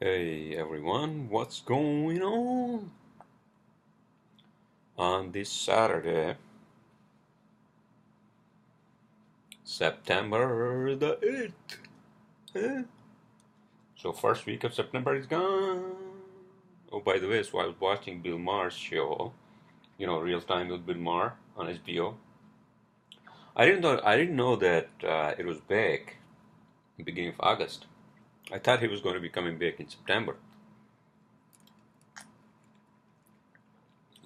Hey everyone, what's going on? On this Saturday, September the 8th. Eh? So first week of September is gone. Oh, by the way, so I was watching Bill Maher's show, Real Time with Bill Maher on HBO. I didn't know that it was back beginning of August. I thought he was going to be coming back in September.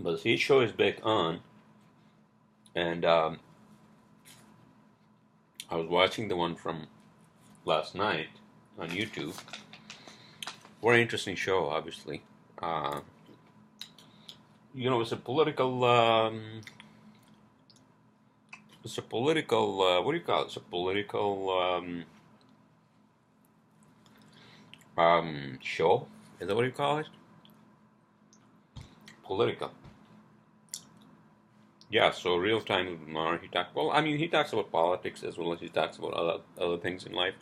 But his show is back on, and I was watching the one from last night on YouTube. Very interesting show, obviously. Uh, it's a political. It's a political. What do you call it? It's a political show. Is that what you call it? Political. Yeah. So real time with Mar. He talks. Well, I mean, he talks about politics as well as he talks about other things in life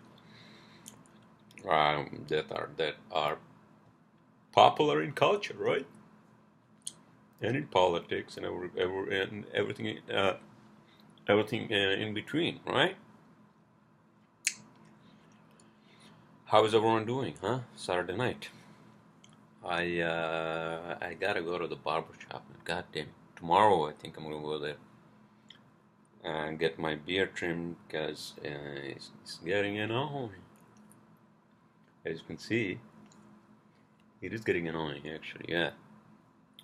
that are popular in culture, right? And in politics and and everything in between, right? How is everyone doing, huh? Saturday night. I gotta go to the barber shop. God damn it. Tomorrow I think I'm gonna go there and get my beard trimmed because it's getting annoying. As you can see, it is getting annoying actually, yeah.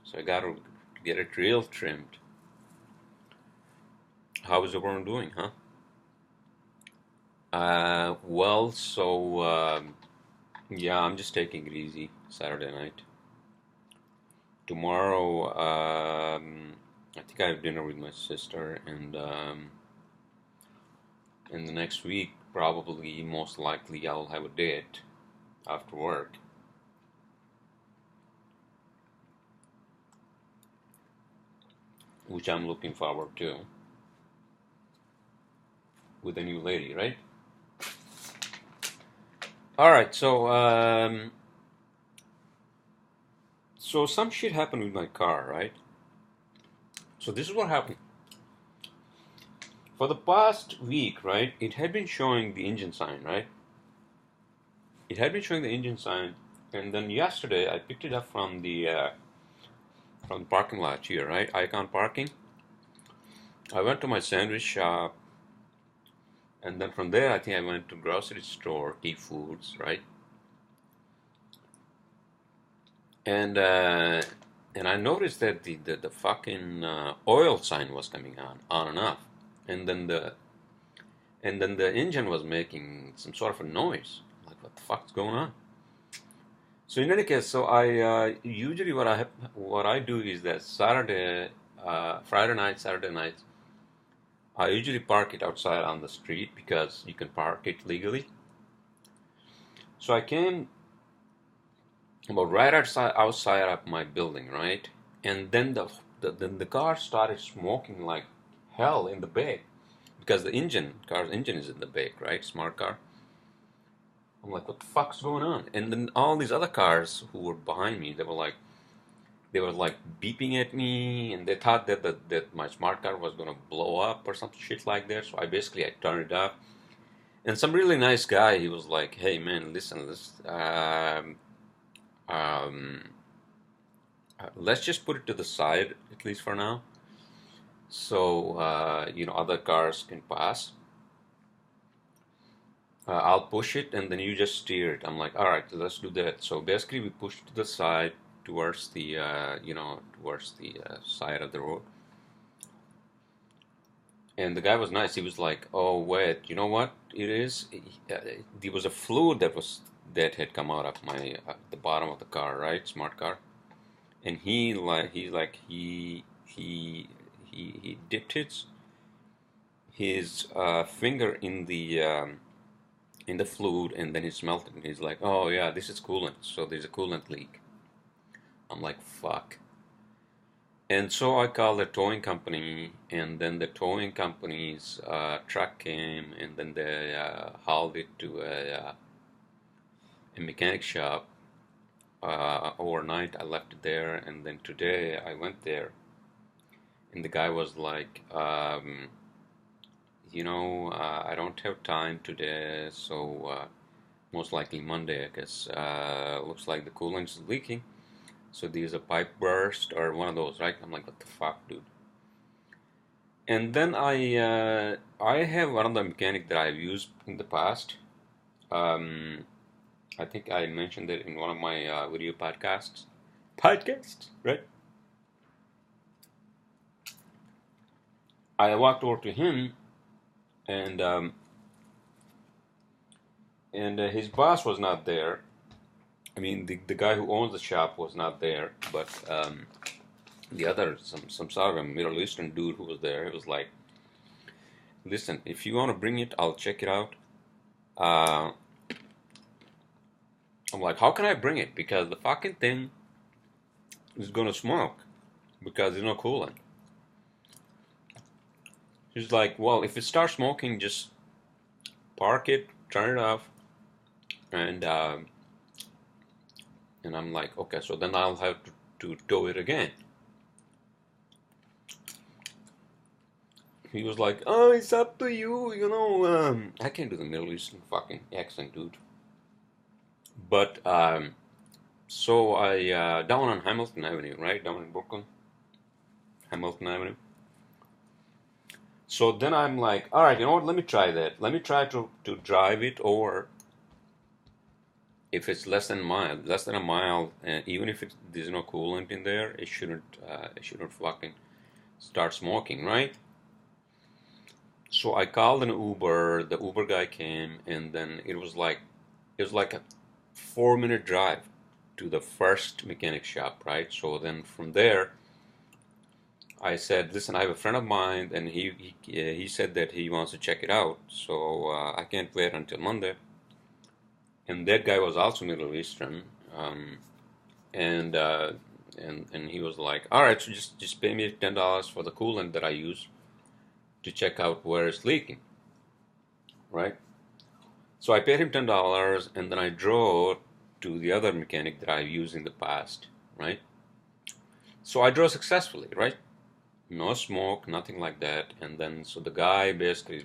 So I gotta get it real trimmed. How is everyone doing, huh? Well, so yeah, I'm just taking it easy Saturday night. Tomorrow, I think I have dinner with my sister, and the next week, probably, most likely, I'll have a date after work. Which I'm looking forward to, with a new lady, right? All right, so some shit happened with my car, right? So this is what happened. For the past week, right, it had been showing the engine sign, right? It had been showing the engine sign, and then yesterday I picked it up from the parking lot here, right? Icon parking. I went to my sandwich shop, and then from there I think I went to grocery store, Key Foods, right? And I noticed that the fucking oil sign was coming on and off, and then the engine was making some sort of a noise. Like, what the fuck's going on? So in any case, so I usually what I do is that Friday night, Saturday nights, I usually park it outside on the street because you can park it legally. So I came about right outside of my building, right, and then the car started smoking like hell in the back because the car's engine is in the back, right? Smart car. I'm like, what the fuck's going on? And then all these other cars who were behind me, they were like beeping at me, and they thought that my smart car was gonna blow up or some shit like that. So I turned it off. And some really nice guy, he was like, "Hey man, listen, um, let's just put it to the side at least for now, so other cars can pass. I'll push it and then you just steer it." I'm like, all right, let's do that. So basically, we pushed to the side towards the side of the road. And the guy was nice. He was like, "Oh wait, you know what it is? There was a fluid that had come out of my the bottom of the car, right? Smart car." And he dipped his finger in the fluid, and then he smelled it, and he's like, "Oh yeah, this is coolant, so there's a coolant leak." I'm like, fuck. And so I called the towing company, and then the towing company's truck came, and then they hauled it to a mechanic shop. overnight. I left it there, and then today I went there, and the guy was like, I don't have time today, so most likely Monday, I guess. Looks like the coolant is leaking, so there's a pipe burst or one of those, right? I'm like, what the fuck, dude? And then I have another mechanic that I've used in the past. Um, I think I mentioned it in one of my video podcasts. Podcasts, right? I walked over to him, and his boss was not there. I mean, the guy who owns the shop was not there, but the other, some sort of a Middle Eastern dude who was there, he was like, listen, if you want to bring it, I'll check it out. Uh, I'm like, how can I bring it? Because the fucking thing is gonna smoke because there's no coolant. He's like, well, if it starts smoking, just park it, turn it off, and I'm like, okay, so then I'll have to tow it again. He was like, oh, it's up to you, I can't do the Middle Eastern fucking accent, dude. But so I down on Hamilton Avenue, right down in Brooklyn, Hamilton Avenue. So then I'm like, all right, you know what? Let me try that. Let me try to drive it, or if it's less than a mile, even if there's no coolant in there, it shouldn't fucking start smoking, right? So I called an Uber. The Uber guy came, and then it was like a 4-minute drive to the first mechanic shop, right? So then from there, I said, listen, I have a friend of mine, and he said that he wants to check it out, so I can't wait until Monday. And that guy was also Middle Eastern, and he was like, all right, so just pay me $10 for the coolant that I use to check out where it's leaking, right? So I paid him $10, and then I drove to the other mechanic that I've used in the past, right? So I drove successfully, right? No smoke, nothing like that. And then, so the guy basically,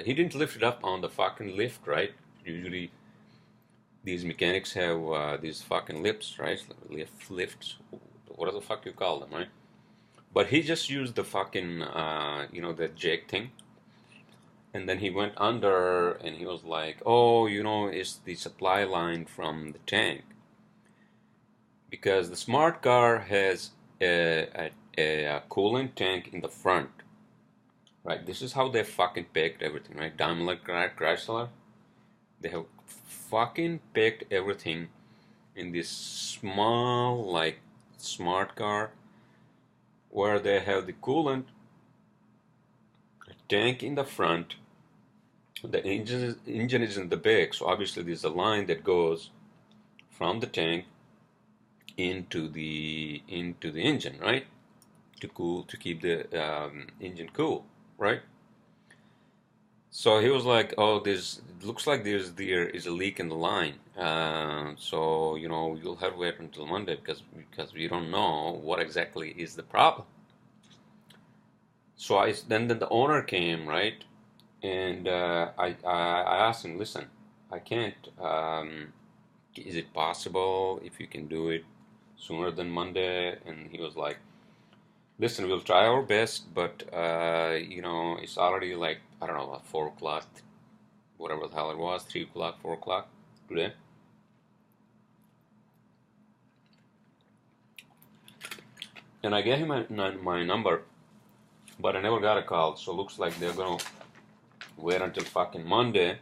he didn't lift it up on the fucking lift, right? Usually, these mechanics have these fucking lifts, right? Lifts, what the fuck you call them, right? But he just used the fucking, the jake thing. And then he went under, and he was like, oh, it's the supply line from the tank. Because the Smartcar has a coolant tank in the front, right? This is how they fucking packed everything, right? Daimler Chrysler, they have fucking packed everything in this small, like, Smartcar, where they have the coolant tank in the front. The engine is in the back, so obviously there's a line that goes from the tank into the engine, right? To keep the engine cool, right? So he was like, "Oh, it looks like there is a leak in the line. So you'll have to wait until Monday because we don't know what exactly is the problem." So then the owner came, right, and I asked him, "Listen, I can't. Is it possible if you can do it sooner than Monday?" And he was like, listen, we'll try our best, but it's already like, I don't know, 4 o'clock, whatever the hell it was, 3 o'clock, 4 o'clock today. And I gave him my number, but I never got a call, so it looks like they're gonna wait until fucking Monday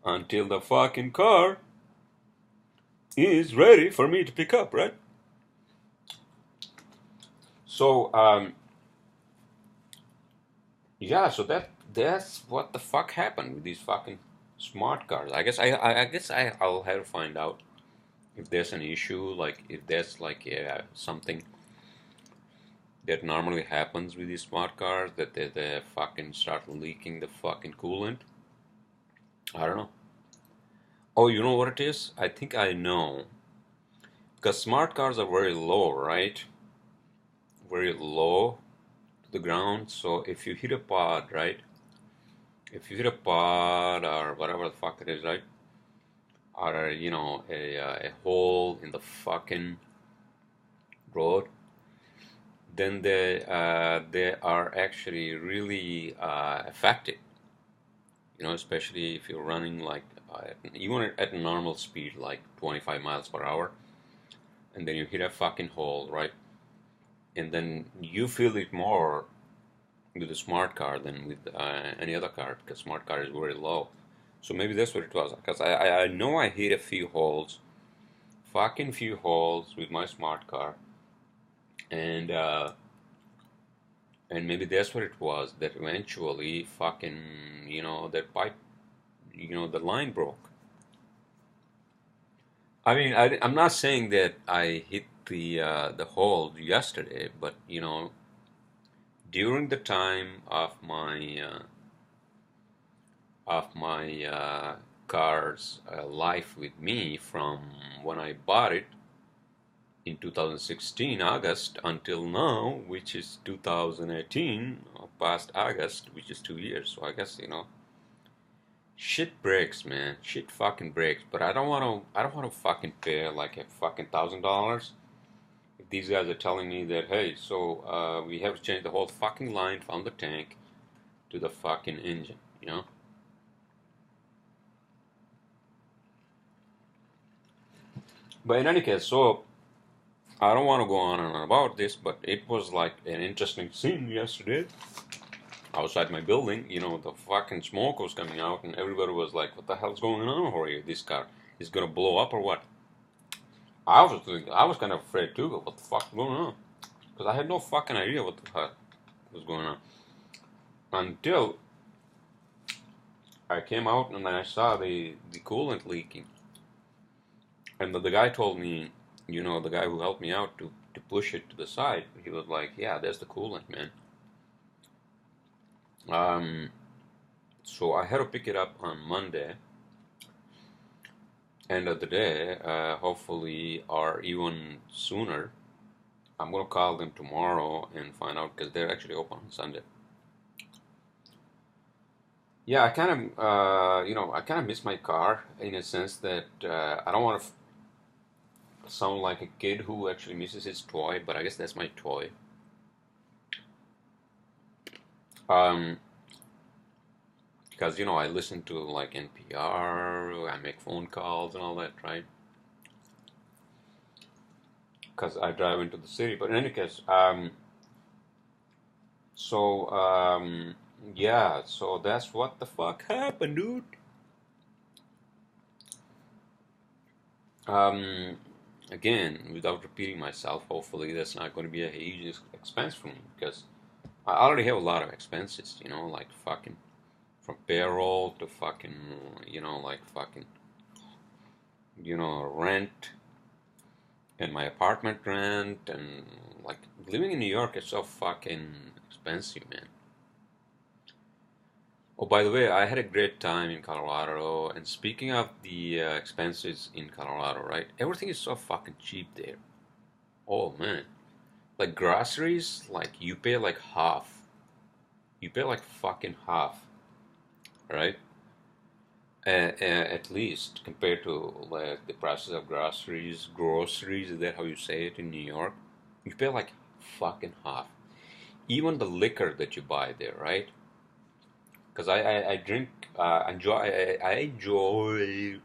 until the fucking car is ready for me to pick up, right? So, yeah, so that's what the fuck happened with these fucking smart cars. I guess I'll have to find out if there's an issue, like if there's like something that normally happens with these smart cars, that they fucking start leaking the fucking coolant. I don't know. Oh, you know what it is? I think I know. because smart cars are very low, right? Very low to the ground. So if you hit a pod, right? If you hit a pod or whatever the fuck it is, right? Or you know, a hole in the fucking road, then they are actually really affected. You know, especially if you're running like even at normal speed, like 25 miles per hour, and then you hit a fucking hole, right? And then you feel it more with a smart car than with any other car because smart car is very low. So maybe that's what it was. Because I know I hit a few holes, fucking few holes with my smart car, and and maybe that's what it was. That eventually, fucking, you know, that pipe, you know, the line broke. I mean, I'm not saying that I hit the hole yesterday, but you know, during the time of my car's life with me, from when I bought it in 2016 August until now, which is 2018, past August, which is 2 years. So I guess, you know, shit breaks, man. Shit fucking breaks. But I don't want to. I don't want to fucking pay like a fucking $1,000 if these guys are telling me that, hey, so we have to change the whole fucking line from the tank to the fucking engine. You know. But in any case, so I don't want to go on and on about this, but it was like an interesting scene yesterday outside my building. You know, the fucking smoke was coming out, and everybody was like, "What the hell's going on over here? This car is gonna blow up or what?" I was kind of afraid too. What the fuck's going on? Because I had no fucking idea what the fuck was going on until I came out and I saw the coolant leaking, and the guy told me, you know, the guy who helped me out to push it to the side. He was like, "Yeah, there's the coolant, man." Um, so I had to pick it up on Monday, end of the day, hopefully, or even sooner. I'm gonna call them tomorrow and find out because they're actually open on Sunday. Yeah, I kind of, you know, I kind of miss my car in a sense that I don't want to sound like a kid who actually misses his toy, but I guess that's my toy. Um, because you know I listen to like NPR, I make phone calls and all that, right? Because I drive into the city. But in any case, so yeah, so that's what the fuck happened, dude. Um, Again, without repeating myself, hopefully that's not going to be a huge expense for me because I already have a lot of expenses, you know, like fucking from payroll to fucking, you know, like fucking, you know, rent and my apartment rent and like living in New York is so fucking expensive, man. Oh, by the way, I had a great time in Colorado. And speaking of the expenses in Colorado, right? Everything is so fucking cheap there. Oh man, like groceries, like you pay like half. You pay like fucking half, right? At least compared to like the prices of groceries. Is that how you say it in New York? You pay like fucking half. Even the liquor that you buy there, right? Because I drink, I enjoy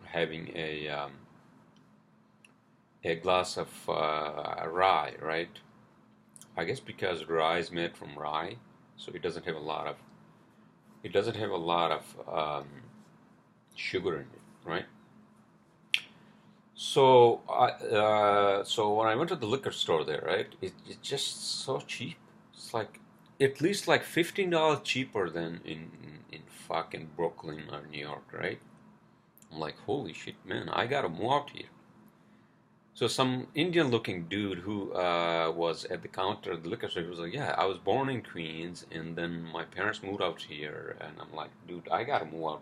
having a glass of rye, right? I guess because rye is made from rye, so it doesn't have a lot of sugar in it, right? So so when I went to the liquor store there, right, it's just so cheap. It's like at least like $15 cheaper than in fucking Brooklyn or New York, right? I'm like, holy shit, man, I gotta move out here. So some Indian-looking dude who was at the counter at the liquor store, he was like, "Yeah, I was born in Queens, and then my parents moved out here." And I'm like, "Dude, I gotta move out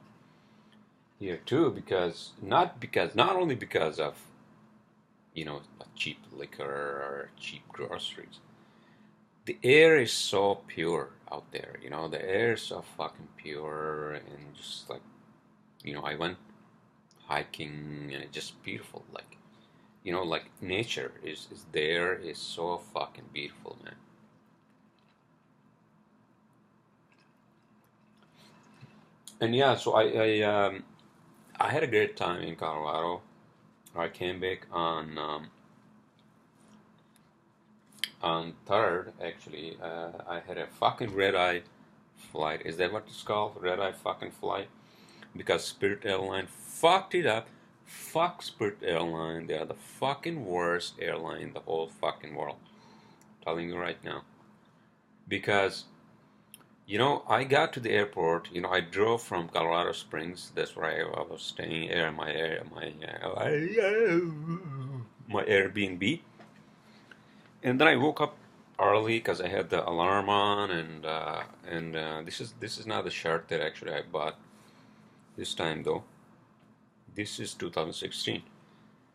here too because not only because of cheap liquor or cheap groceries. The air is so pure out there. The air is so fucking pure, and just like, I went hiking, and it's just beautiful. Like, like nature is there, is so fucking beautiful, man. And yeah, so I had a great time in Colorado. I came back on third, actually. I had a fucking red eye flight. Is that what it's called? Red eye fucking flight? Because Spirit Airline fucked it up. Fuck Spirit Airline. They are the fucking worst airline in the whole fucking world. I'm telling you right now. Because, I got to the airport. I drove from Colorado Springs. That's where I was staying. My Airbnb. And then I woke up early because I had the alarm on, and this is not the shirt that actually I bought this time though. This is 2016.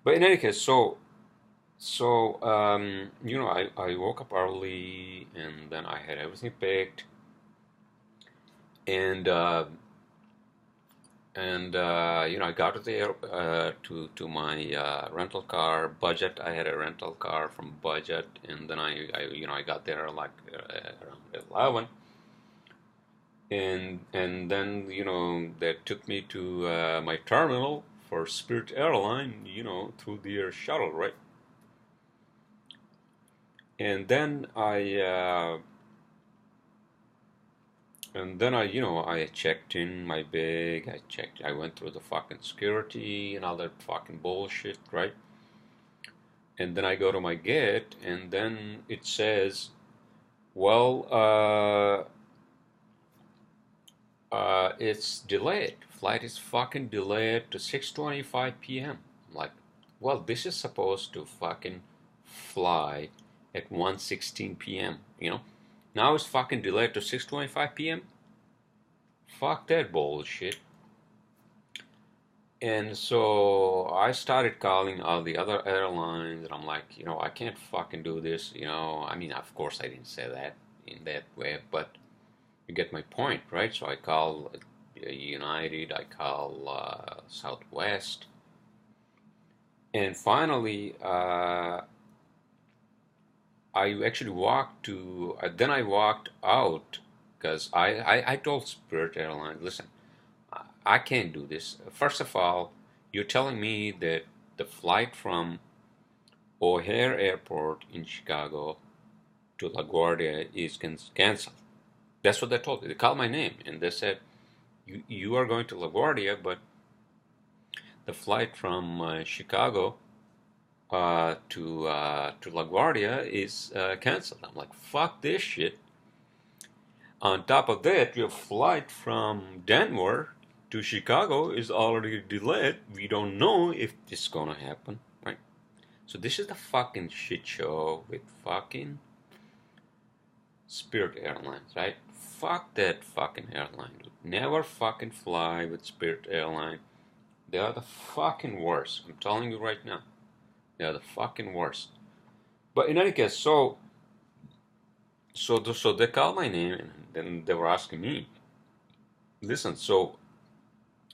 But in any case, I woke up early, and then I had everything picked, and I got to the to my rental car budget. I had a rental car from budget, and then I got there like around 11, and then they took me to my terminal for Spirit Airline, through their shuttle, right? And then I checked in my bag. I went through the fucking security and all that fucking bullshit, right? And then I go to my gate, and then it says, well, it's delayed. Flight is fucking delayed to 6:25 p.m. I'm like, well, this is supposed to fucking fly at 1:16 p.m., Now it's fucking delayed to 6:25 p.m. Fuck that bullshit. And so I started calling all the other airlines, and I'm like, I can't fucking do this, I mean, of course I didn't say that in that way, but you get my point, right? So I call United, I call Southwest, and finally, I actually then I walked out because I told Spirit Airlines, listen, I can't do this. First of all, you're telling me that the flight from O'Hare Airport in Chicago to LaGuardia is canceled. That's what they told me. They called my name, and they said, you are going to LaGuardia, but the flight from Chicago to LaGuardia is canceled. I'm like, fuck this shit. On top of that, your flight from Denver to Chicago is already delayed. We don't know if this is gonna happen, right? So this is the fucking shit show with fucking Spirit Airlines, right? Fuck that fucking airline, dude. Never fucking fly with Spirit Airline. They are the fucking worst. I'm telling you right now. They are the fucking worst. But in any case, so they called my name, and then they were asking me, listen, so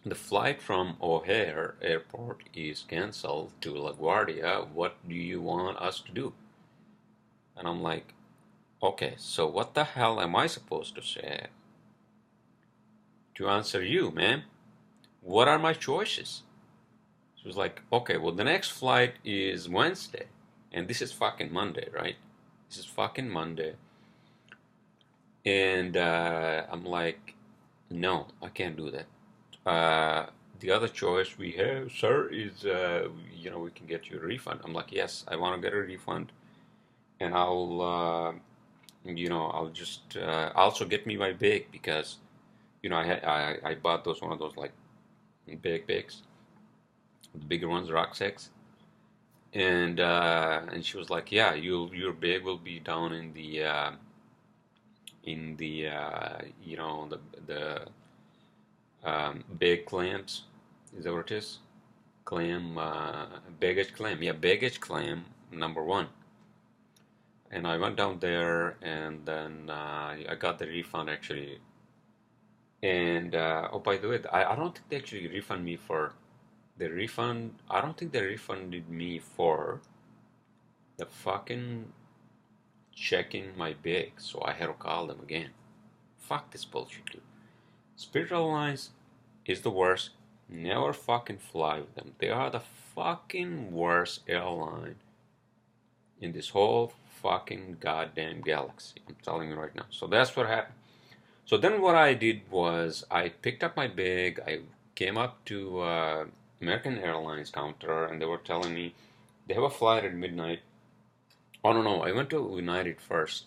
the flight from O'Hare Airport is canceled to LaGuardia. What do you want us to do? And I'm like, okay, so what the hell am I supposed to say to answer you, man? What are my choices? She was like, okay, well, the next flight is Wednesday, and this is fucking Monday, right? This is fucking Monday. And I'm like, no, I can't do that. The other choice we have, sir, is, we can get you a refund. I'm like, yes, I want to get a refund, and I'll just also get me my bag because, I bought one of those like big bags, the bigger ones, rucksacks, and she was like, yeah, your bag will be down in the the bag clamps. Is that what it is? claim, baggage claim. Yeah, baggage claim number one. And I went down there, and then I got the refund actually. And oh, by the way, I don't think they actually refund me for the refund. I don't think they refunded me for the fucking checking my bag, so I had to call them again. Fuck this bullshit, dude. Spirit Airlines is the worst. Never fucking fly with them. They are the fucking worst airline in this whole fucking goddamn galaxy. I'm telling you right now. So that's what happened. So then what I did was I picked up my bag. I came up to American Airlines counter, and they were telling me they have a flight at midnight. Oh no, I went to United first,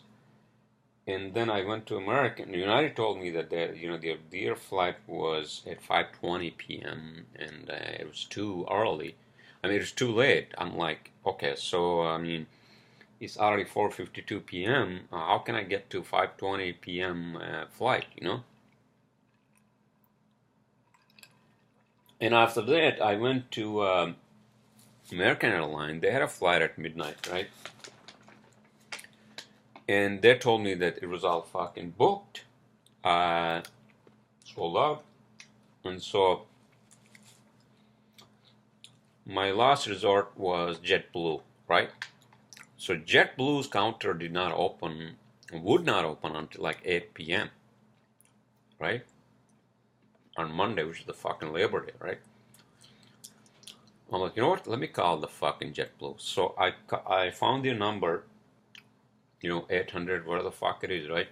and then I went to American. United told me that their flight was at 5:20 p.m. and it was too early. I mean, it was too late. I'm like, okay, so I mean, it's already 4:52 p.m. How can I get to 5:20 p.m. Flight? And after that, I went to American Airlines. They had a flight at midnight, right? And they told me that it was all fucking booked, sold out. And so my last resort was JetBlue, right? So JetBlue's counter would not open until like 8 p.m., right? On Monday, which is the fucking Labor Day, right? I'm like, you know what? Let me call the fucking JetBlue. So I found their number, 800, whatever the fuck it is, right?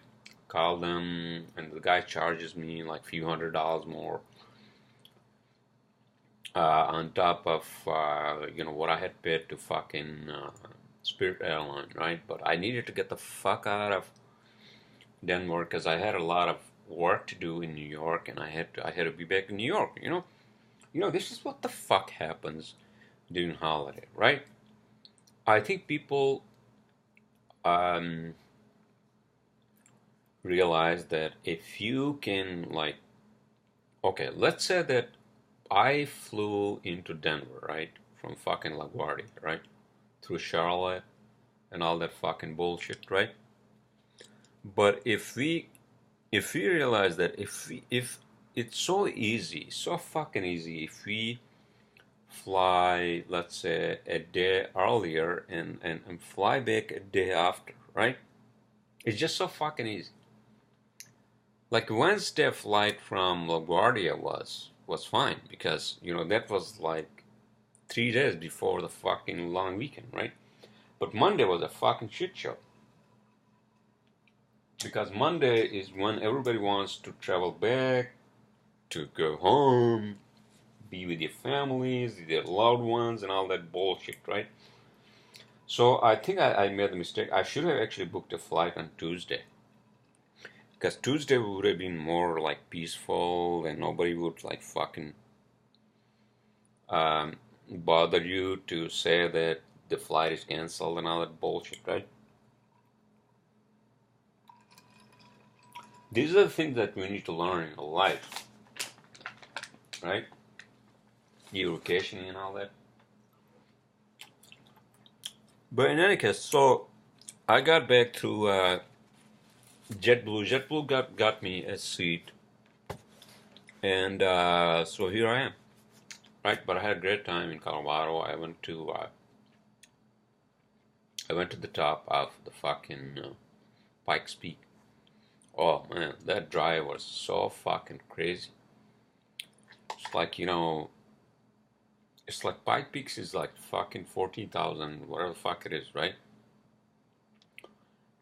Call them, and the guy charges me like a few $100s more on top of what I had paid to fucking Spirit Airline, right? But I needed to get the fuck out of Denver because I had a lot of work to do in New York, and I had to be back in New York. This is what the fuck happens during holiday, right? I think people realize that if you can, like, okay, let's say that I flew into Denver, right, from fucking LaGuardia, right, through Charlotte and all that fucking bullshit, right? But if we realize that if it's so easy, so fucking easy, if we fly, let's say, a day earlier and fly back a day after, right? It's just so fucking easy. Like Wednesday flight from LaGuardia was fine because that was like 3 days before the fucking long weekend, right? But Monday was a fucking shit show because Monday is when everybody wants to travel back, to go home, be with your families, their loved ones, and all that bullshit, right? So I think I made a mistake. I should have actually booked a flight on Tuesday. Because Tuesday would have been more like peaceful and nobody would like fucking bother you to say that the flight is canceled and all that bullshit, right? These are the things that we need to learn in life, right? Your vacationing and all that. But in any case, so I got back to JetBlue. JetBlue got me a seat, and so here I am, right? But I had a great time in Colorado. I went to the top of the fucking Pikes Peak. Oh man, that drive was so fucking crazy. It's like it's like Pike Peaks is like fucking 14,000, whatever the fuck it is, right?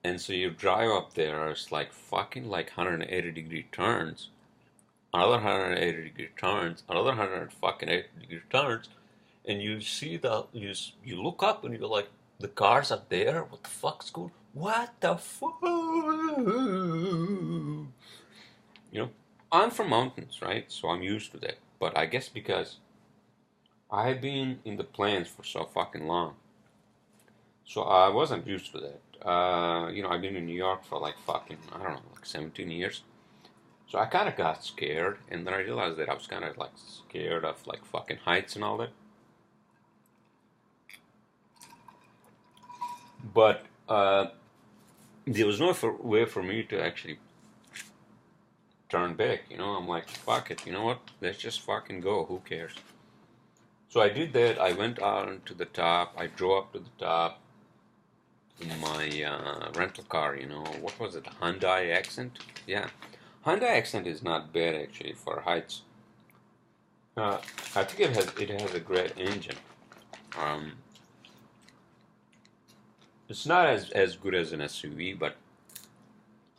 And so you drive up there, it's like fucking like 180-degree turns, another 180-degree turns, another 180-degree turns, and you see you look up and you're like, the cars are there. What the fuck's going? What the fuck? I'm from mountains, right? So I'm used to that. But I guess because I've been in the plains for so fucking long, so I wasn't used to that. I've been in New York for like fucking, I don't know, like 17 years. So I kind of got scared, and then I realized that I was kind of like scared of like fucking heights and all that. But there was no way for me to actually turn back. I'm like, fuck it. You know what? Let's just fucking go. Who cares? So I did that. I went on to the top. I drove up to the top in my rental car. What was it? Hyundai Accent? Yeah. Hyundai Accent is not bad actually for heights. I think it has a great engine. Um, it's not as good as an SUV, but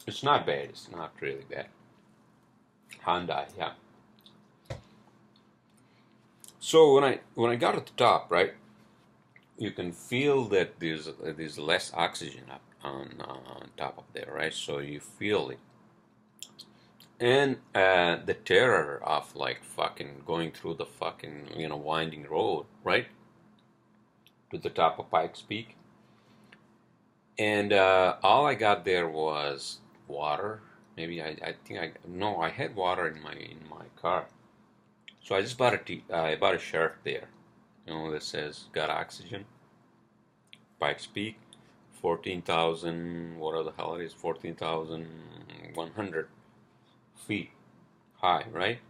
it's not bad. It's not really bad. Hyundai, yeah. So when I got at the top, right, you can feel that there's less oxygen up on top of there, right? So you feel it, and the terror of like fucking going through the fucking winding road, right, to the top of Pikes Peak, and all I got there was water. Maybe I think no, I had water in my car. So I just I bought a shirt there, that says got oxygen, Pikes Peak, 14,000, whatever the hell it is, 14,100 feet high, right?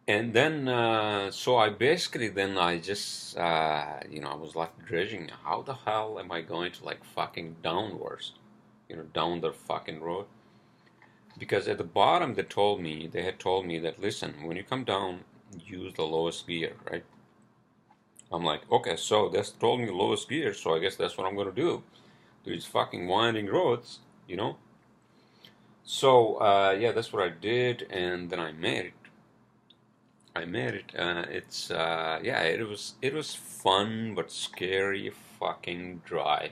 And then, so I basically, then I just, I was like dredging, how the hell am I going to like fucking downwards, down the fucking road? Because at the bottom they had told me that, listen, when you come down, use the lowest gear, right? I'm like, okay, so that's told me lowest gear, so I guess that's what I'm gonna do. These fucking winding roads, you know? So, yeah, that's what I did, and then I made it. I made it. Yeah, it was fun but scary fucking drive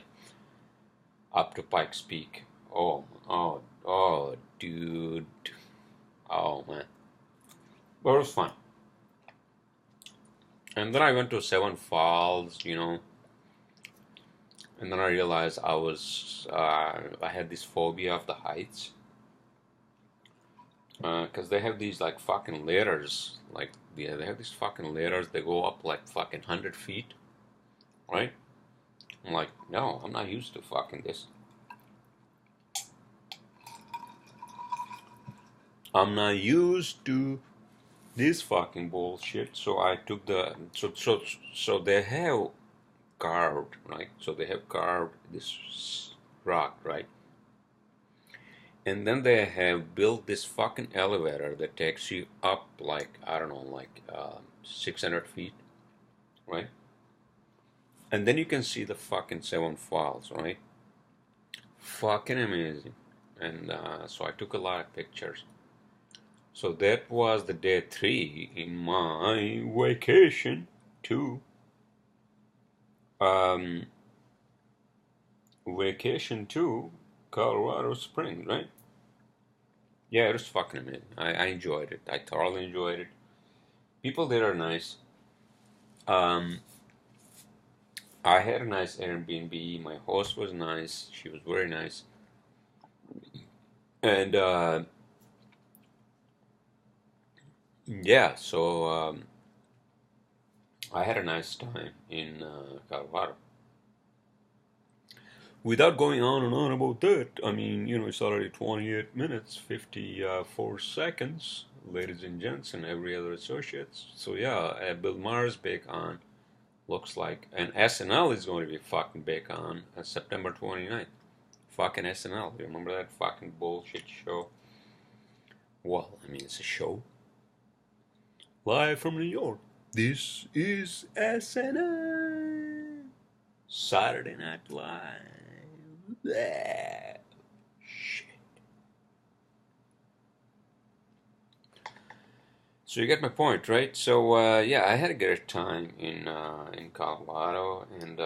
up to Pikes Peak. Oh, dude. Oh man, but it was fun. And then I went to Seven Falls, and then I realized I had this phobia of the heights, because they have these like fucking ladders, like yeah, they have these fucking ladders. They go up like fucking 100 feet, right? I'm like, no, I'm not used to fucking this. I'm not used to this fucking bullshit. So I took so they have carved, right? So they have carved this rock, right? And then they have built this fucking elevator that takes you up like, I don't know, like 600 feet, right? And then you can see the fucking Seven Falls, right? Fucking amazing. And so I took a lot of pictures. So that was the day 3 in my vacation to um, Colorado Springs, right? Yeah, it was fucking amazing. I enjoyed it. I thoroughly enjoyed it. People there are nice. Um, I had a nice Airbnb. My host was nice. She was very nice. And yeah, so I had a nice time in Colorado. Without going on and on about that, I mean, it's already 28 minutes, 54 seconds, ladies and gents, and every other associates. So yeah, Bill Maher's back on, looks like, and SNL is going to be fucking back on September 29th. Fucking SNL, you remember that fucking bullshit show? Well, I mean, it's a show. Live from New York. This is SNL. Saturday Night Live. Blah. Shit. So you get my point, right? So yeah, I had a great time in Colorado, and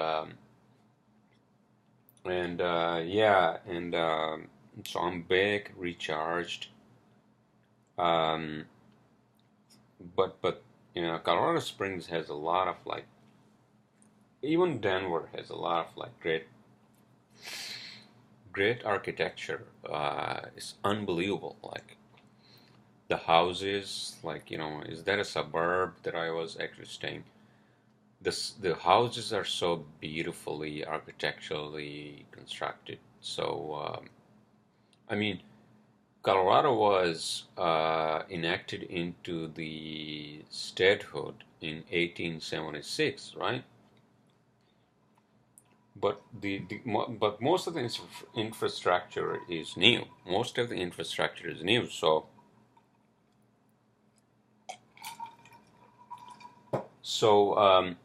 yeah, and so I'm back, recharged. Um, but Colorado Springs has a lot of like, even Denver has a lot of like great architecture. It's unbelievable. Like the houses, like is that a suburb that I was actually staying? the houses are so beautifully architecturally constructed. So I mean, Colorado was enacted into the statehood in 1876, right? But but most of the infrastructure is new. Most of the infrastructure is new. So um,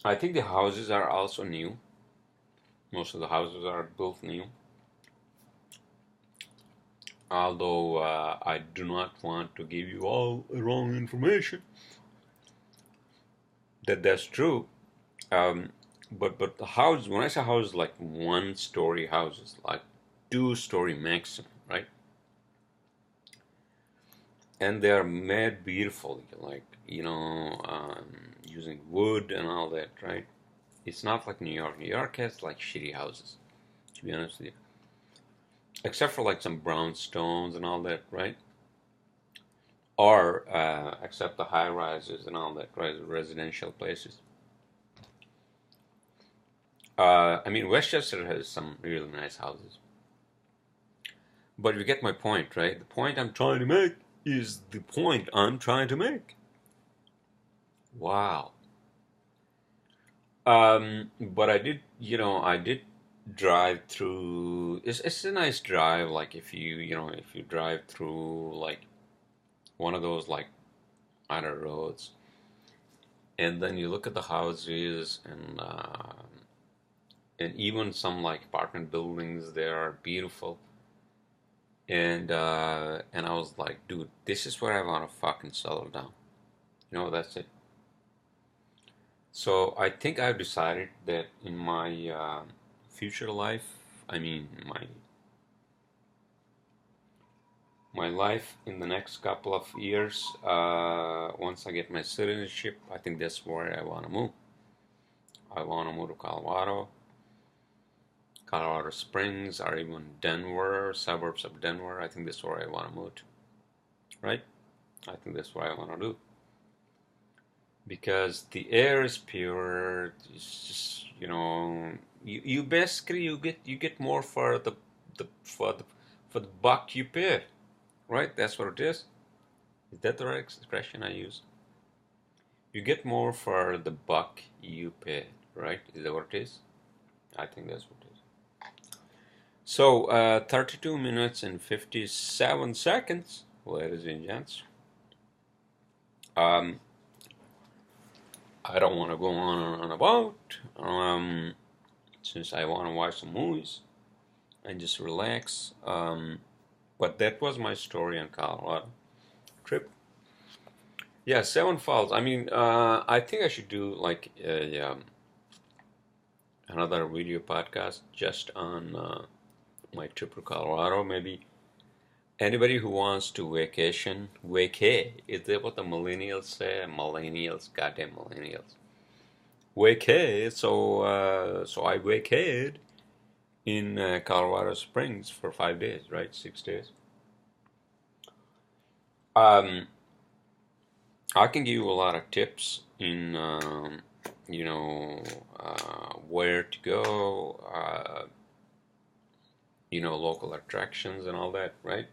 I think the houses are also new. Most of the houses are built new. Although I do not want to give you all wrong information that that's true. Um, but the house, when I say houses, like 1-story houses, like 2-story maximum, right? And they are made beautifully, like using wood and all that, right? It's not like New York. New York has like shitty houses, to be honest with you, except for like some brownstones and all that, right? Or except the high rises and all that, right? Residential places. I mean, Westchester has some really nice houses. But you get my point, right? The point I'm trying to make is the point I'm trying to make. Wow. But I did drive through. It's a nice drive. Like if you drive through like one of those like other roads, and then you look at the houses and even some like apartment buildings, they are beautiful. And I was like, dude, this is where I want to fucking settle down. That's it. So I think I've decided that in my future life, I mean my life in the next couple of years, once I get my citizenship, I think that's where I want to move. I want to move to Colorado Springs, or even Denver, suburbs of Denver. I think that's where I want to move to, right? I think that's what I want to do. Because the air is pure. It's just you basically you get more for the for the buck you pay, right? That's what it is. Is that the right expression I use? You get more for the buck you pay, right? Is that what it is? I think that's what it is. So 32 minutes and 57 seconds, ladies and gents. I don't want to go on and about, since I want to watch some movies and just relax. But that was my story on Colorado trip. Yeah, Seven Falls. I mean, I think I should do like another video podcast just on my trip to Colorado. Maybe anybody who wants to vacation, vacay. Is that what the millennials say? Millennials, goddamn millennials. Vacay. So I vacated in Colorado Springs for 5 days, right? 6 days. Um, I can give you a lot of tips in, where to go, local attractions and all that, right?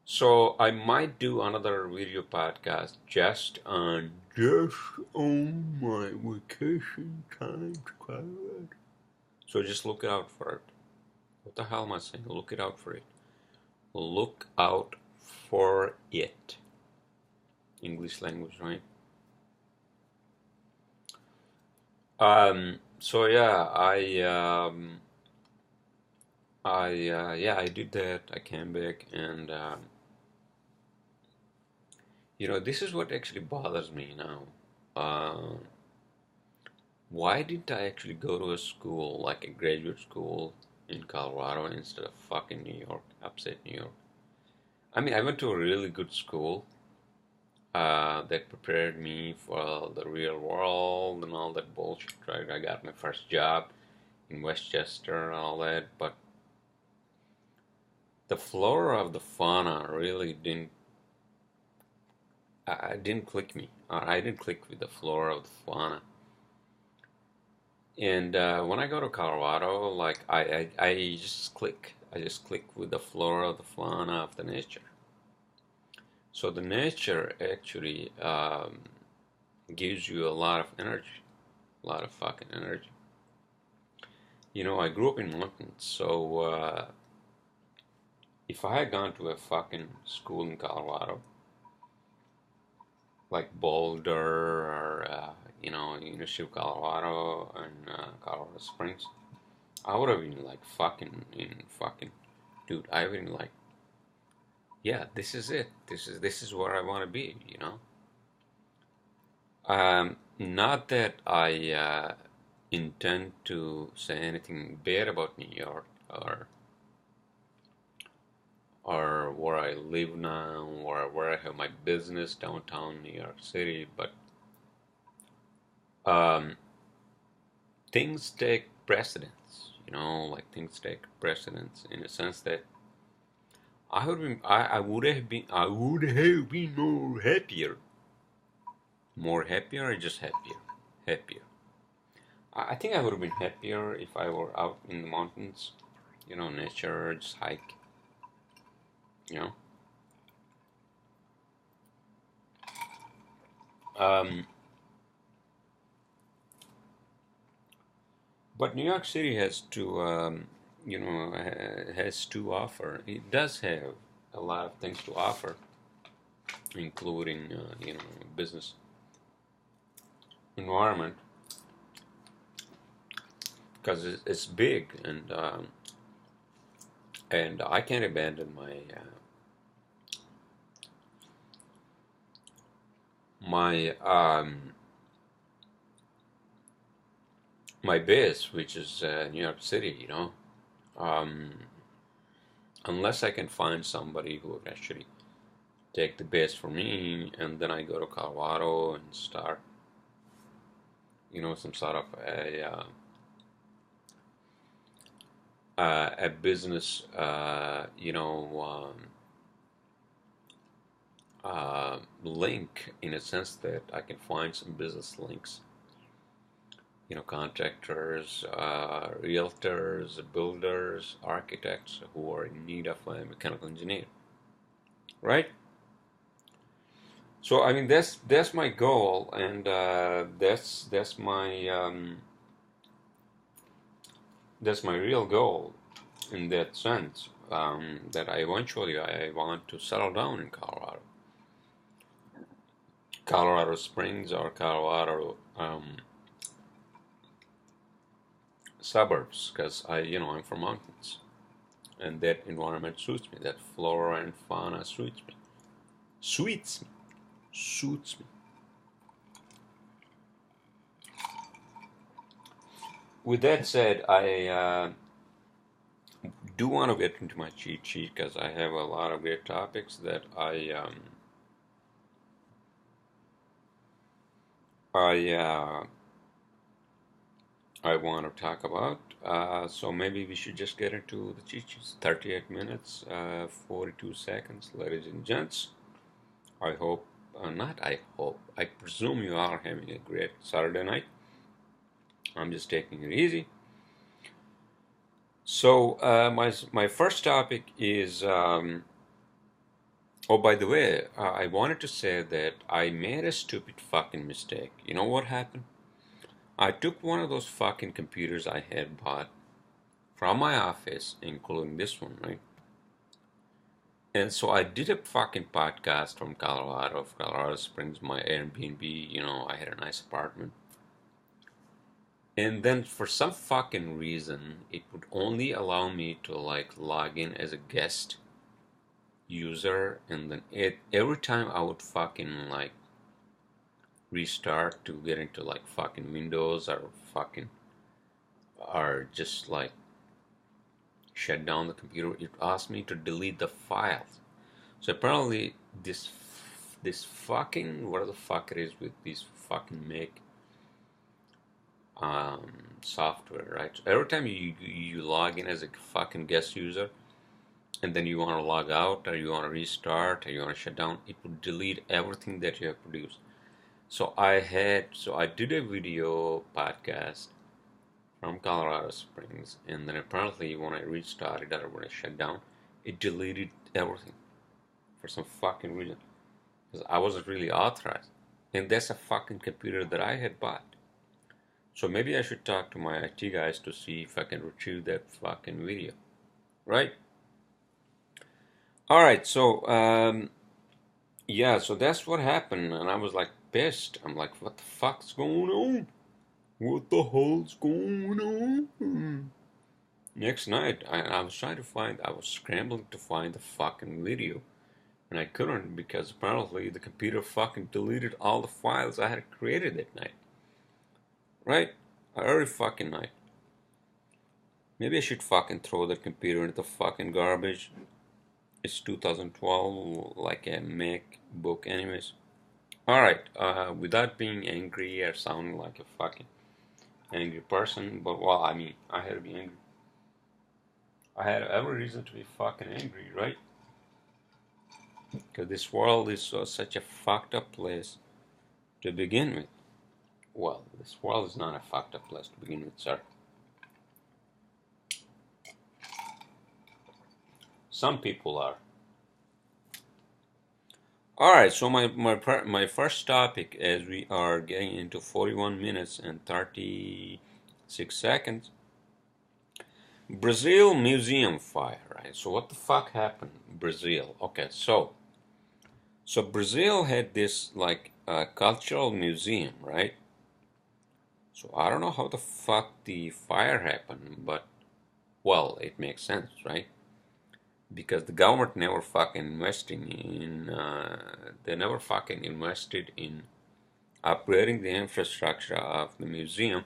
So I might do another video podcast just on my vacation time to Colorado. So just look out for it. What the hell am I saying? Look it out for it. Look out for it. English language, right? So yeah, I did that. I came back, and this is what actually bothers me now. Why didn't I actually go to a school, like a graduate school in Colorado instead of fucking New York, upstate New York? I mean, I went to a really good school that prepared me for the real world and all that bullshit, right? I got my first job in Westchester and all that, but the flora of the fauna really didn't I didn't click me. I didn't click with the flora of the fauna. And when I go to Colorado, like I just click. I just click with the flora of the fauna of the nature. So the nature actually gives you a lot of energy, a lot of fucking energy. You know, I grew up in mountains, so if I had gone to a fucking school in Colorado, like Boulder or University of Colorado and Colorado Springs, I would have been like fucking dude. I would have been like, yeah, this is it. This is where I want to be. You know. Not that I intend to say anything bad about New York or where I live now or where I have my business downtown New York City, but um, things take precedence. You know, like things take precedence in a sense that I would have been more happier or just happier. I think I would have been happier if I were out in the mountains, you know, nature, just hike, you know. Um, but New York City has to offer. It does have a lot of things to offer, including, business environment, because it's big and I can't abandon my my base, which is New York City, you know, um, unless I can find somebody who would actually take the base for me, and then I go to Colorado and start, some sort of a business, link in a sense that I can find some business links, contractors, realtors, builders, architects who are in need of a mechanical engineer, right? So I mean that's my goal, and that's my real goal in that sense. That I want to settle down in Colorado Springs or Colorado suburbs, because I'm from mountains, and that environment suits me. That flora and fauna suits me. Suits me. With that said, I do want to get into my cheat sheet because I have a lot of great topics that I want to talk about. So maybe we should just get into the cheat sheets. 38 minutes, 42 seconds, ladies and gents. I hope, not I hope, I presume you are having a great Saturday night. I'm just taking it easy. So my first topic is, oh, by the way, I wanted to say that I made a stupid fucking mistake. You know what happened? I took one of those fucking computers I had bought from my office, including this one, right? And so I did a fucking podcast from Colorado Springs, my Airbnb. I had a nice apartment. And then for some fucking reason, it would only allow me to like log in as a guest user, and then every time I would fucking like restart to get into like fucking Windows or just like shut down the computer, it asked me to delete the files. So apparently this fucking, whatever the fuck it is with these fucking make software, right? So every time you log in as a fucking guest user, and then you want to log out, or you want to restart, or you want to shut down, it would delete everything that you have produced. So I did a video podcast from Colorado Springs, and then apparently when I restarted or when I shut down, it deleted everything for some fucking reason, because I wasn't really authorized, and that's a fucking computer that I had bought. So maybe I should talk to my IT guys to see if I can retrieve that fucking video, right? All right, so yeah, so that's what happened, and I was like pissed. I'm like, what the fuck's going on? What the hell's going on? Next night, I was trying to find, I was scrambling to find the fucking video, and I couldn't because apparently the computer fucking deleted all the files I had created that night. Right? Every fucking night. Maybe I should fucking throw the computer into the fucking garbage. It's 2012, like a MacBook, anyways. Alright, without being angry or sounding like a fucking angry person, but well, I mean, I had to be angry. I had every reason to be fucking angry, right? Because this world is such a fucked up place to begin with. Well, this world is not a fucked up place to begin with, sir. Some people are. Alright, so my first topic, as we are getting into 41 minutes and 36 seconds, Brazil museum fire, right? So what the fuck happened in Brazil? Okay, so Brazil had this like cultural museum, right? So I don't know how the fuck the fire happened, but well, it makes sense, right? Because the government never fucking investing in, they never fucking invested in upgrading the infrastructure of the museum.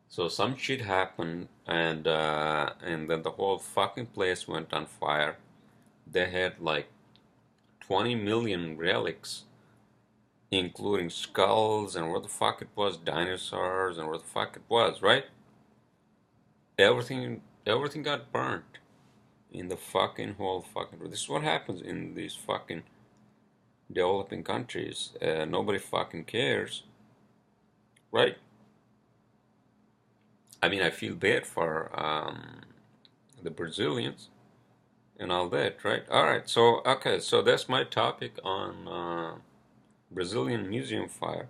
So some shit happened, and then the whole fucking place went on fire. They had like 20 million relics, including skulls and what the fuck it was, dinosaurs and what the fuck it was, right? Everything got burnt in the fucking whole fucking. This is what happens in these fucking developing countries. Nobody fucking cares, right? I mean, I feel bad for the Brazilians and all that, right? All right, so okay, so that's my topic on Brazilian museum fire.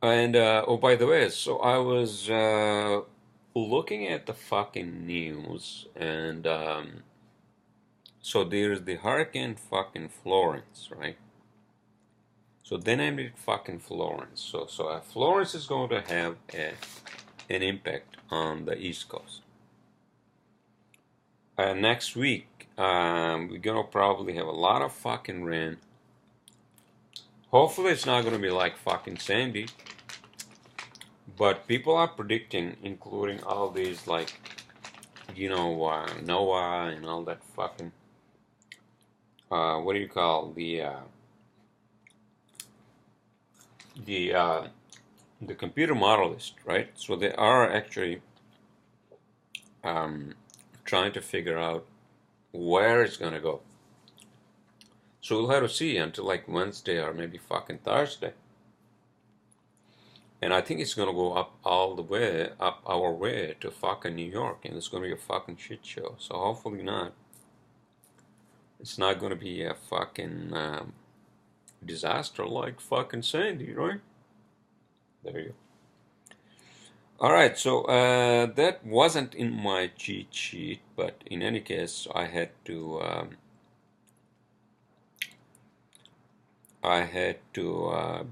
And oh, by the way, so I was looking at the fucking news, and so there's the hurricane fucking Florence, right? So they named it fucking Florence. So Florence is going to have an impact on the East Coast. Next week, we're gonna probably have a lot of fucking rain. Hopefully, it's not gonna be like fucking Sandy. But people are predicting, including all these like, Noah and all that fucking. What do you call the computer modelist, right? So they are actually trying to figure out where it's gonna go. So we'll have to see until like Wednesday or maybe fucking Thursday. And I think it's gonna go up all the way, up our way to fucking New York, and it's gonna be a fucking shit show. So hopefully not. It's not gonna be a fucking disaster like fucking Sandy, right? There you go. Alright, so that wasn't in my cheat sheet, but in any case, I had to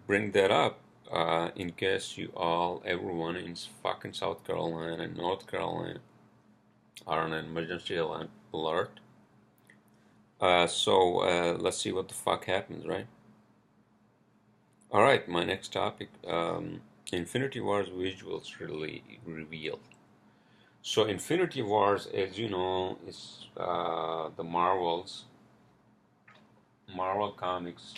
bring that up in case everyone in fucking South Carolina and North Carolina are on an emergency alert. So let's see what the fuck happens, right? Alright, my next topic, Infinity Wars visuals really revealed. So Infinity Wars, as you know, is the Marvel Comics,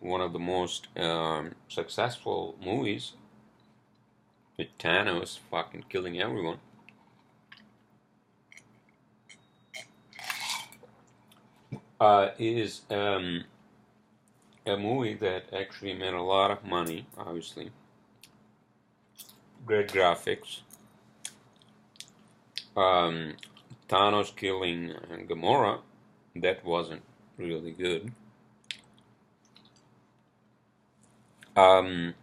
one of the most successful movies with Thanos fucking killing everyone. Is a movie that actually made a lot of money, obviously. Great graphics. Um, Thanos killing Gamora, that wasn't really good. Um,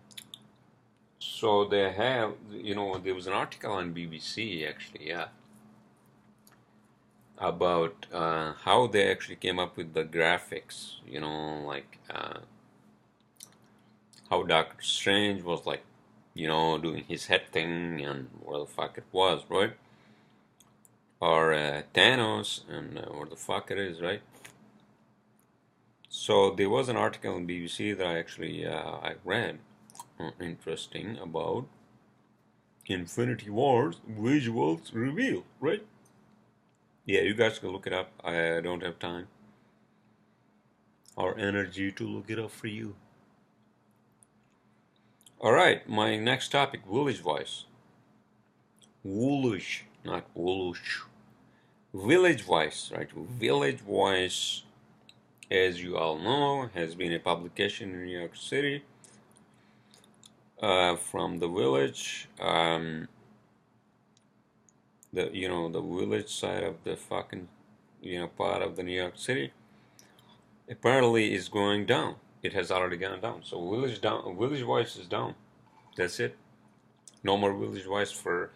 so they have, there was an article on BBC actually, yeah, about how they actually came up with the graphics, like how Doctor Strange was like, doing his head thing and where the fuck it was, right? Or Thanos and where the fuck it is, right? So there was an article on BBC that I read, interesting, about Infinity Wars visuals reveal, right? Yeah, you guys can look it up. I don't have time or energy to look it up for you. Alright, my next topic, village voice. Woolish, not woolish. Village voice, right? Village voice, as you all know, has been a publication in New York City from the village. The village side of the fucking part of the New York City apparently is going down. It has already gone down. So village voice is down. That's it. No more village voice for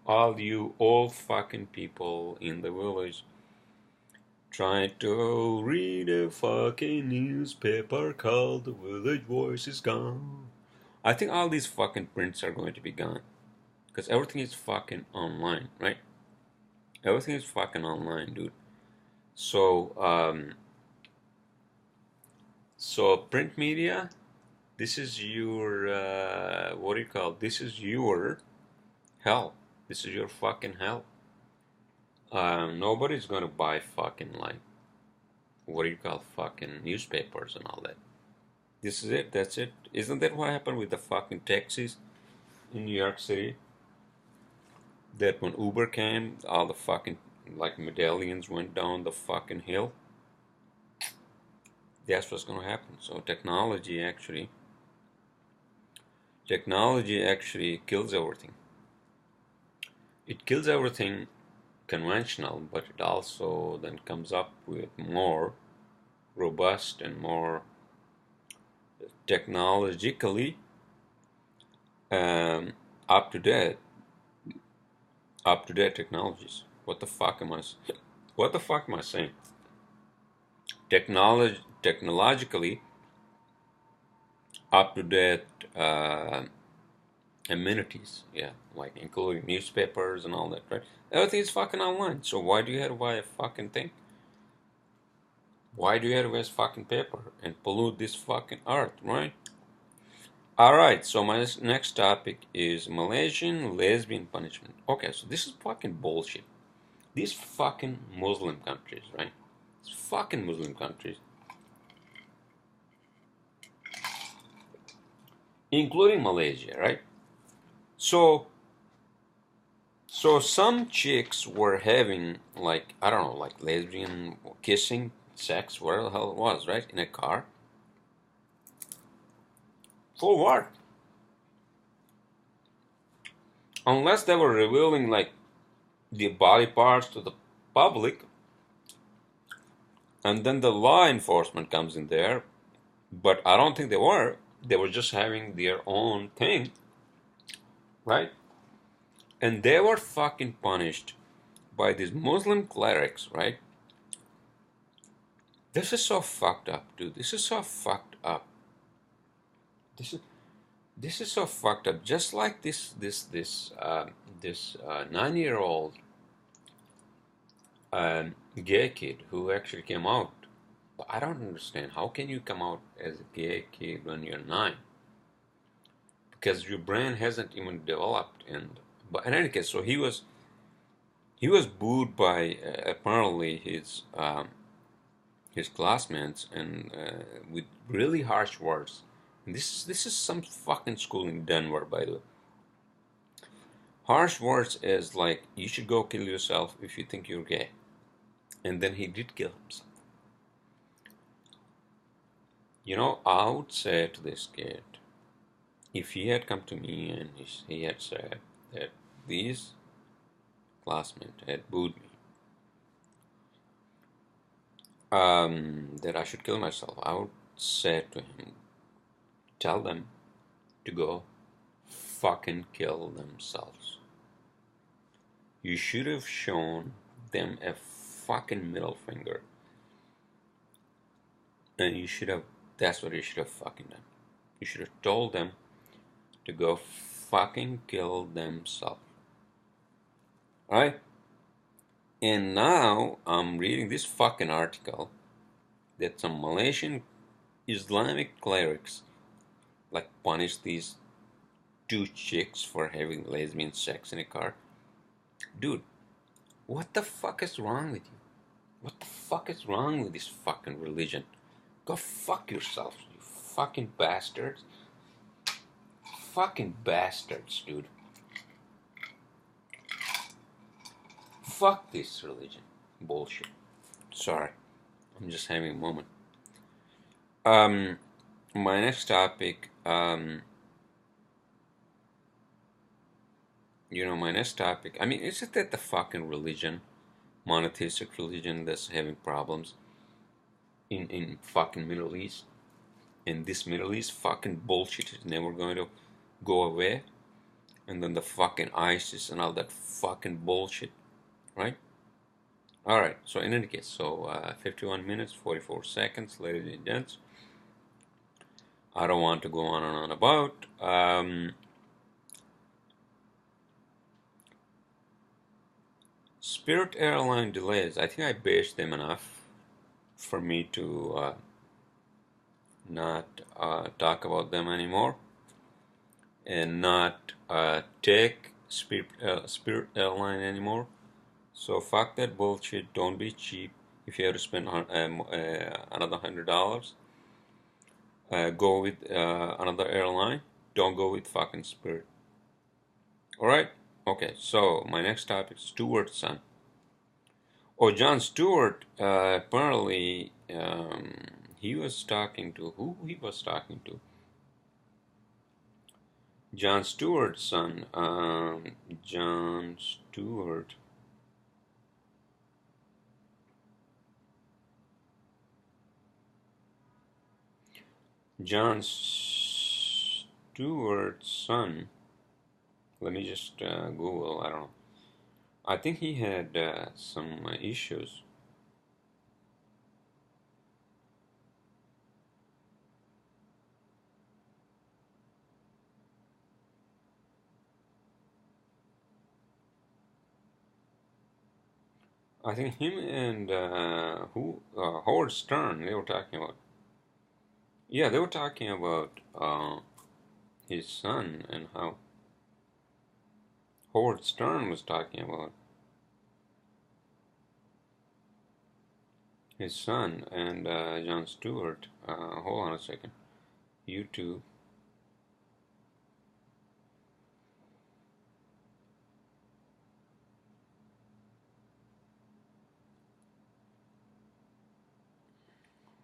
all you old fucking people in the village trying to read a fucking newspaper called The Village Voice is gone. I think all these fucking prints are going to be gone. Because everything is fucking online, right? Everything is fucking online, dude. So, so print media, this is your, what do you call it? This is your hell. This is your fucking hell. Nobody's gonna buy fucking, like, what do you call fucking newspapers and all that. This is it, that's it. Isn't that what happened with the fucking taxis in New York City? That when Uber came, all the fucking, like, medallions went down the fucking hill. That's what's gonna happen. So technology actually kills everything. It kills everything conventional, but it also then comes up with more robust and more technologically up to date technologies. What the fuck am I saying? Technologically up to date amenities, yeah, like including newspapers and all that, right? Everything is fucking online. So why do you have to buy a fucking thing? Why do you have to waste fucking paper and pollute this fucking earth, right? Alright, so my next topic is Malaysian lesbian punishment. Okay, so this is fucking bullshit. These fucking Muslim countries, right? These fucking Muslim countries, including Malaysia, right? So some chicks were having, like, I don't know, like lesbian kissing, sex, where the hell it was, right? In a car. For what? Unless they were revealing, like, the body parts to the public, and then the law enforcement comes in there. But I don't think they were. They were just having their own thing, right? And they were fucking punished by these Muslim clerics, right? This is so fucked up, dude. This is so fucked up. This is so fucked up. Just like this 9-year-old gay kid who actually came out. But I don't understand. How can you come out as a gay kid when you're 9? Because your brain hasn't even developed. But in any case, so he was booed by apparently his classmates and with really harsh words. And this is some fucking school in Denver, by the way. Harsh words is like, you should go kill yourself if you think you're gay. And then he did kill himself. You know, I would say to this kid, if he had come to me and he had said that these classmates had booed me, that I should kill myself, I would say to him, tell them to go fucking kill themselves. You should have shown them a fucking middle finger. And you should have, that's what you should have fucking done. You should have told them to go fucking kill themselves. Right? And now I'm reading this fucking article that some Malaysian Islamic clerics like punish these two chicks for having lesbian sex in a car. Dude, what the fuck is wrong with you? What the fuck is wrong with this fucking religion? Go fuck yourself, you fucking bastards. Fucking bastards, dude. Fuck this religion. Bullshit. Sorry. I'm just having a moment. My next topic, my next topic, I mean, isn't that the fucking religion, monotheistic religion, that's having problems in fucking Middle East? In this Middle East, fucking bullshit is never going to go away. And then the fucking ISIS and all that fucking bullshit, right? Alright, so in any case, 51 minutes, 44 seconds, ladies and gents. I don't want to go on and on about. Spirit airline delays. I think I bashed them enough for me to not talk about them anymore and not take Spirit airline anymore. So fuck that bullshit. Don't be cheap. If you have to spend another $100, go with another airline. Don't go with fucking Spirit. Alright? Okay, so my next topic is Stewart's son. Oh, John Stewart, apparently, he was talking to, who he was talking to? John Stewart's son, John Stewart. John Stewart's son. Let me just Google, I don't know. I think he had some issues. I think him and Howard Stern, they were talking about. Yeah, they were talking about his son and how Howard Stern was talking about his son and Jon Stewart. Hold on a second. YouTube.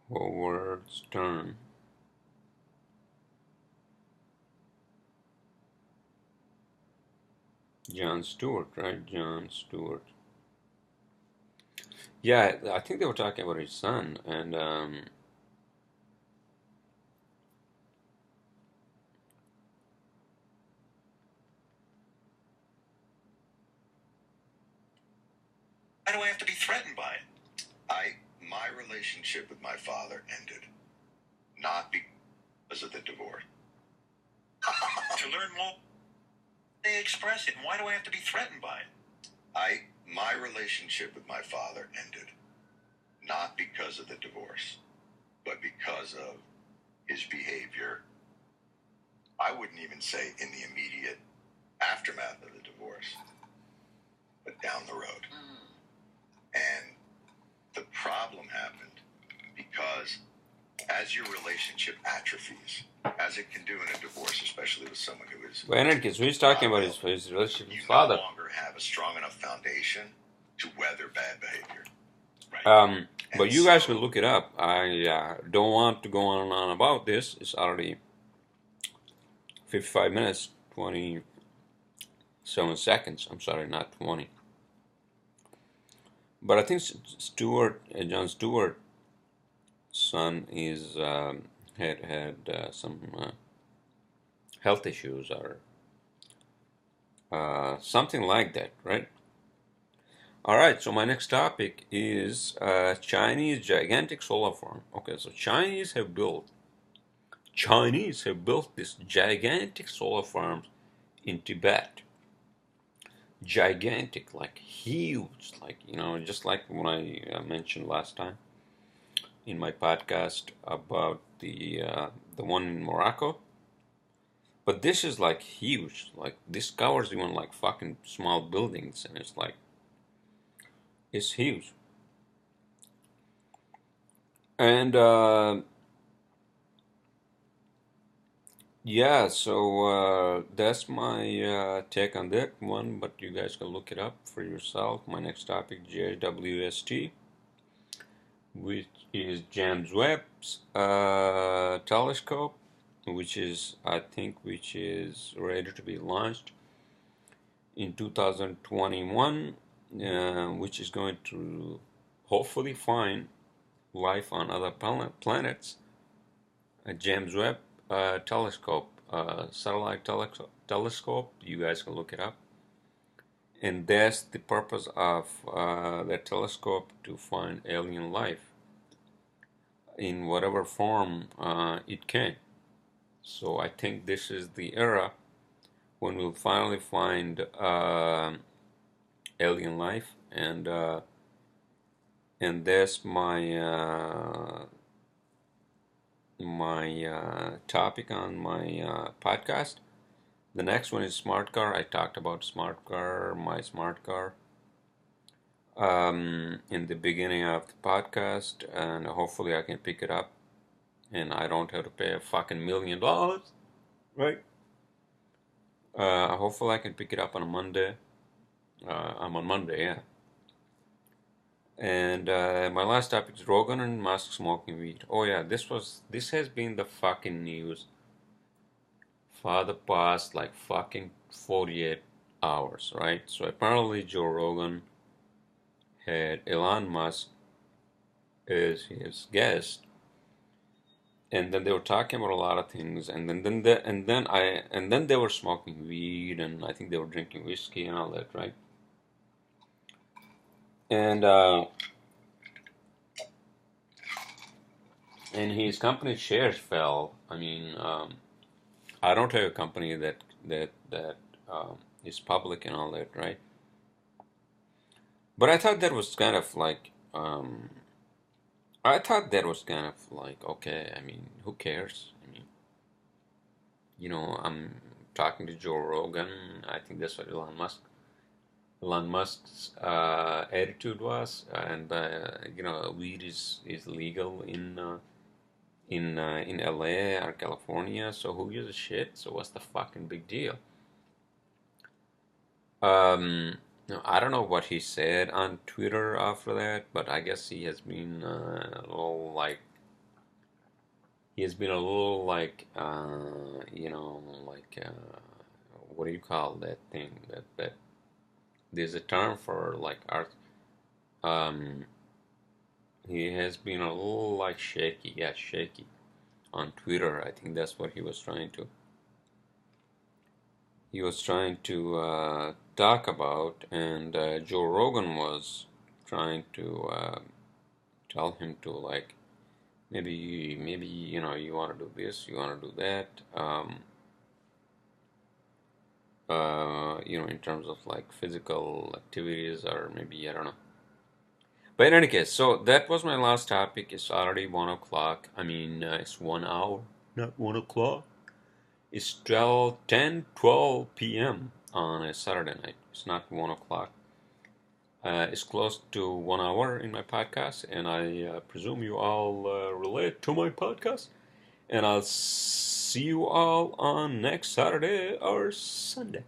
Howard Stern. Jon Stewart, right? Jon Stewart. Yeah, I think they were talking about his son, and why do I have to be threatened by it? My relationship with my father ended, not because of the divorce. To learn more, they express it. And why do I have to be threatened by it? My relationship with my father ended, not because of the divorce, but because of his behavior. I wouldn't even say in the immediate aftermath of the divorce, but down the road. And the problem happened because as your relationship atrophies, as it can do in a divorce, especially with someone who is... But in any case, he's talking about his relationship with his father. You no longer have a strong enough foundation to weather bad behavior. Right? But you guys can look it up. I don't want to go on and on about this. It's already 55 minutes, 27 seconds. I'm sorry, not 20. But I think John Stewart's son is had some health issues or something like that, right? All right, so my next topic is Chinese gigantic solar farm. Okay, so Chinese have built this gigantic solar farms in Tibet. Gigantic, like huge, like, you know, just like when I mentioned last time in my podcast about the one in Morocco. But this is like huge, like this covers even like fucking small buildings, and it's like, it's huge. And yeah, so that's my take on that one, but you guys can look it up for yourself. My next topic, JWST, which is James Webb's telescope, which is, I think, which is ready to be launched in 2021, which is going to hopefully find life on other planets. James Webb telescope, satellite telescope. You guys can look it up. And that's the purpose of that telescope, to find alien life in whatever form it can. So I think this is the era when we'll finally find alien life, and that's my topic on my podcast. The next one is Smartcar. I talked about Smartcar, my Smartcar, in the beginning of the podcast, and hopefully I can pick it up, and I don't have to pay a fucking $1 million, right? Hopefully I can pick it up on a Monday. I'm on Monday, yeah. And my last topic is Rogan and Musk smoking weed. Oh yeah, this has been the fucking news for the past like fucking 48 hours, right? So apparently Joe Rogan had Elon Musk as his guest, and then they were talking about a lot of things, and then they were smoking weed, and I think they were drinking whiskey and all that, right? And his company shares fell. I mean, I don't have a company that is public and all that, right? But I thought that was kind of like, okay, I mean, who cares? I mean, you know, I'm talking to Joe Rogan. I think that's what Elon Musk's attitude was, and you know, weed is legal in LA or California, so who gives a shit? So what's the fucking big deal? No, I don't know what he said on Twitter after that, but I guess he has been a little like, you know, like what do you call that thing that there's a term for, like, art. He has been a little like shaky, yeah, shaky on Twitter. I think that's what he was trying to talk about, and Joe Rogan was trying to tell him to, like, maybe you know, you want to do this, you want to do that, you know, in terms of like physical activities, or maybe, I don't know. But in any case, so that was my last topic. It's already 1 o'clock. I mean, it's 1 hour, not 1 o'clock. It's 12 p.m. on a Saturday night. It's not 1 o'clock. It's close to 1 hour in my podcast, and I presume you all relate to my podcast. And I'll see you all on next Saturday or Sunday.